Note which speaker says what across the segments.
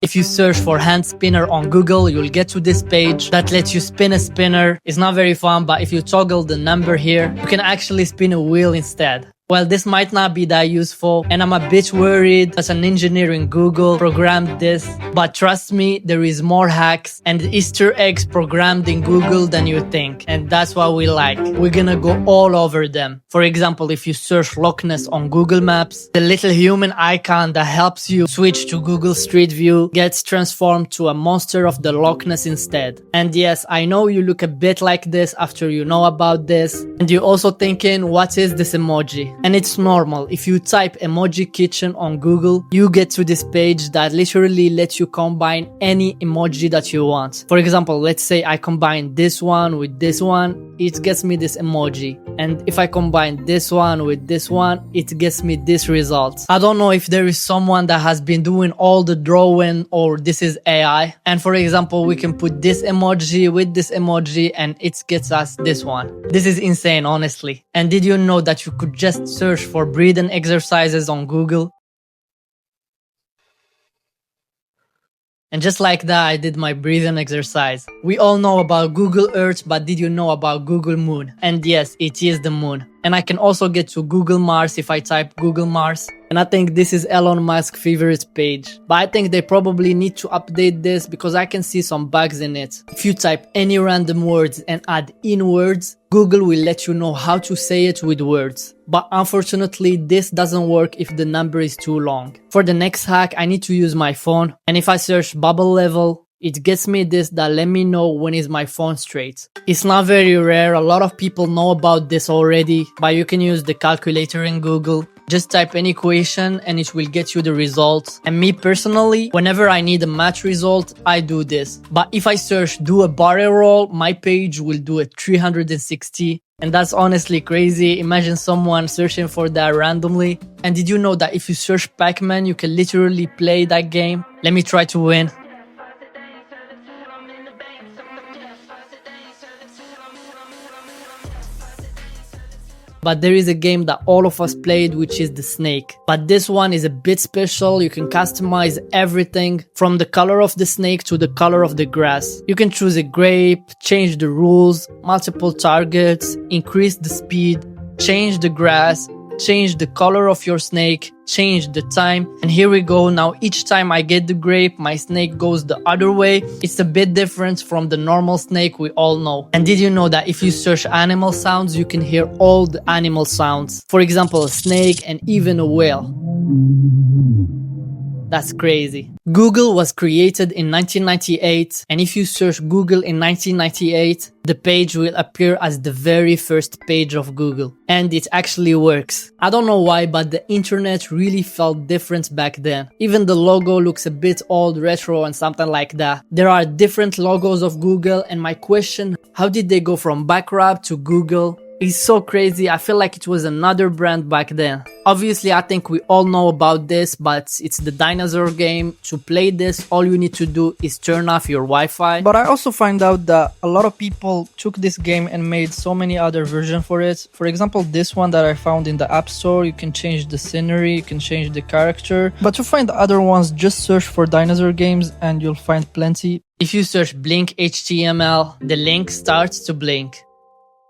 Speaker 1: If you search for hand spinner on Google, you'll get to this page that lets you spin a spinner. It's not very fun, but if you toggle the number here, you can actually spin a wheel instead. Well, this might not be that useful, and I'm a bit worried as an engineer in Google programmed this, but trust me, there is more hacks and Easter eggs programmed in Google than you think, and that's what we like. We're gonna go all over them. For example, if you search Loch Ness on Google Maps, the little human icon that helps you switch to Google Street View gets transformed to a monster of the Loch Ness instead. And yes, I know you look a bit like this after you know about this, and you're also thinking, what is this emoji? And it's normal. If you type emoji kitchen on Google, you get to this page that literally lets you combine any emoji that you want. For example, let's say I combine this one with this one, it gets me this emoji. And if I combine this one with this one, it gets me this result. I don't know if there is someone that has been doing all the drawing or this is AI. And for example, we can put this emoji with this emoji and it gets us this one. This is insane, honestly. And did you know that you could just search for breathing exercises on Google? And just like that, I did my breathing exercise. We all know about Google Earth, but did you know about Google Moon? And yes, it is the moon. And I can also get to Google Mars if I type Google Mars. And I think this is Elon Musk's favorite page. But I think they probably need to update this because I can see some bugs in it. If you type any random words and add in words, Google will let you know how to say it with words. But unfortunately, this doesn't work if the number is too long. For the next hack, I need to use my phone. And if I search bubble level, it gets me this that let me know when is my phone straight. It's not very rare, a lot of people know about this already, but you can use the calculator in Google. Just type any equation and it will get you the result. And me personally, whenever I need a math result, I do this. But if I search do a barrel roll, my page will do a 360. And that's honestly crazy. Imagine someone searching for that randomly. And did you know that if you search Pac-Man, you can literally play that game? Let me try to win. But there is a game that all of us played, which is the snake. But this one is a bit special. You can customize everything from the color of the snake to the color of the grass. You can choose a grape, change the rules, multiple targets, increase the speed, change the grass, change the color of your snake, change the time. And here we go. Now each time I get the grape, my snake goes the other way. It's a bit different from the normal snake we all know. And did you know that if you search animal sounds, you can hear all the animal sounds? For example, a snake and even a whale. That's crazy. Google was created in 1998, and if you search Google in 1998, the page will appear as the very first page of Google. And it actually works. I don't know why, but the internet really felt different back then. Even the logo looks a bit old, retro and something like that. There are different logos of Google, and my question, how did they go from Backrub to Google? It's so crazy. I feel like it was another brand back then. Obviously, I think we all know about this, but it's the dinosaur game. To play this, all you need to do is turn off your Wi-Fi. But I also find out that a lot of people took this game and made so many other versions for it. For example, this one that I found in the App Store, you can change the scenery, you can change the character. But to find the other ones, just search for dinosaur games and you'll find plenty. If you search Blink HTML, the link starts to blink.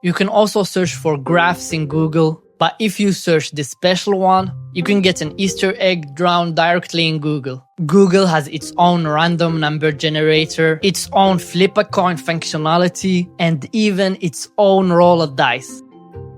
Speaker 1: You can also search for graphs in Google, but if you search the special one, you can get an Easter egg drawn directly in Google. Google has its own random number generator, its own flip a coin functionality, and even its own roll of dice.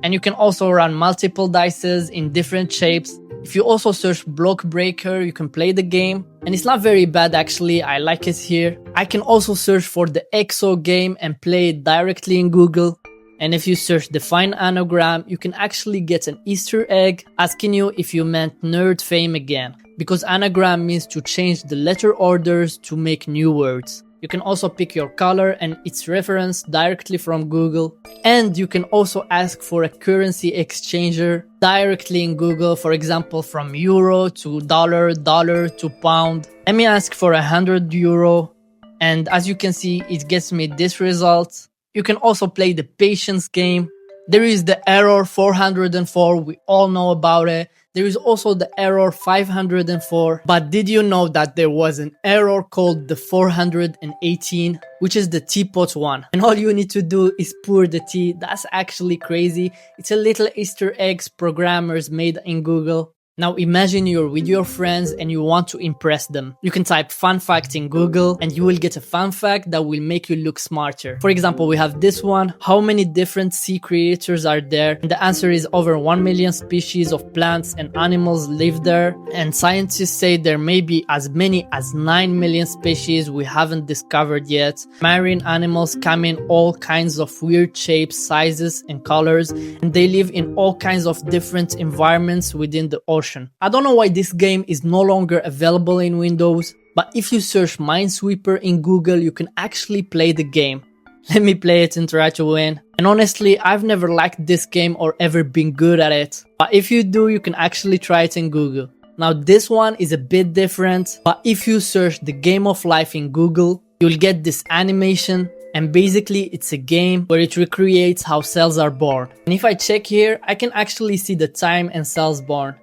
Speaker 1: And you can also run multiple dices in different shapes. If you also search Block Breaker, you can play the game. And it's not very bad actually, I like it here. I can also search for the EXO game and play it directly in Google. And if you search Define Anagram, you can actually get an Easter egg asking you if you meant nerd fame again. Because anagram means to change the letter orders to make new words. You can also pick your color and its reference directly from Google. And you can also ask for a currency exchanger directly in Google, for example, from euro to dollar, dollar to pound. Let me ask for 100 euro. And as you can see, it gets me this result. You can also play the patience game. There is the error 404, we all know about it. There is also the error 504, but did you know that there was an error called the 418, which is the teapot one? And all you need to do is pour the tea. That's actually crazy. It's a little Easter eggs programmers made in Google. Now imagine you're with your friends and you want to impress them. You can type fun fact in Google and you will get a fun fact that will make you look smarter. For example, we have this one. How many different sea creatures are there? And the answer is over 1 million species of plants and animals live there. And scientists say there may be as many as 9 million species we haven't discovered yet. Marine animals come in all kinds of weird shapes, sizes and colors, and they live in all kinds of different environments within the ocean. I don't know why this game is no longer available in Windows, but if you search Minesweeper in Google, you can actually play the game. Let me play it and try to win. And honestly, I've never liked this game or ever been good at it. But if you do, you can actually try it in Google. Now this one is a bit different, but if you search the game of life in Google, you'll get this animation. And basically it's a game where it recreates how cells are born. And if I check here, I can actually see the time and cells born.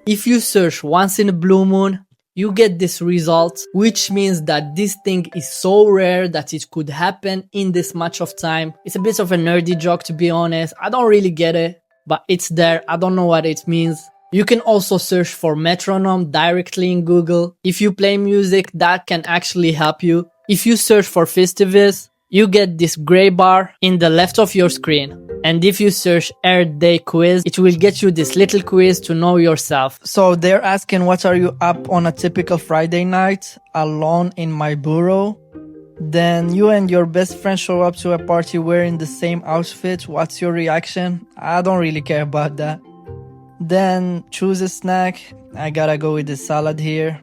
Speaker 1: If you search once in a blue moon, you get this result, which means that this thing is so rare that it could happen in this much of time. It's a bit of a nerdy joke, to be honest. I don't really get it, but it's there. I don't know what it means. You can also search for metronome directly in Google. If you play music, that can actually help you. If you search for Festivus, you get this gray bar in the left of your screen. And if you search Earth Day quiz, it will get you this little quiz to know yourself. So they're asking, what are you up on a typical Friday night? Alone in my burrow? Then you and your best friend show up to a party wearing the same outfit. What's your reaction? I don't really care about that. Then choose a snack. I gotta go with the salad here.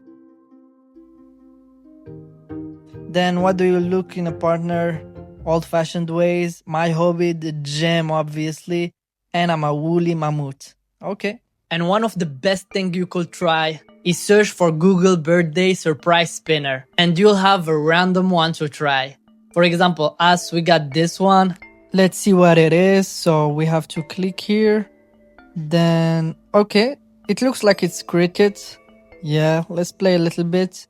Speaker 1: Then what do you look in a partner? Old-fashioned ways. My hobby, the gym, obviously. And I'm a woolly mammoth. Okay. And one of the best things you could try is search for Google birthday surprise spinner. And you'll have a random one to try. For example, us, we got this one. Let's see what it is. So we have to click here. Then, okay. It looks like it's cricket. Yeah, let's play a little bit.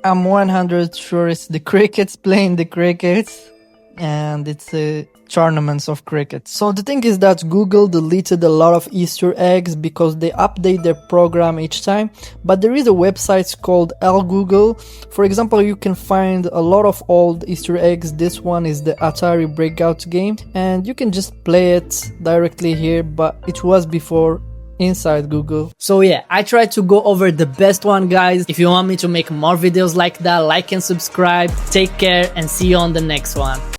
Speaker 1: I'm 100% sure it's the crickets playing the crickets, and it's a tournaments of cricket. So the thing is that Google deleted a lot of Easter eggs because they update their program each time, but there is a website called Google. For example, you can find a lot of old Easter eggs. This one is the Atari Breakout game, and you can just play it directly here, but it was before inside Google. So yeah, I tried to go over the best one, guys. If you want me to make more videos like that, like and subscribe. Take care and see you on the next one.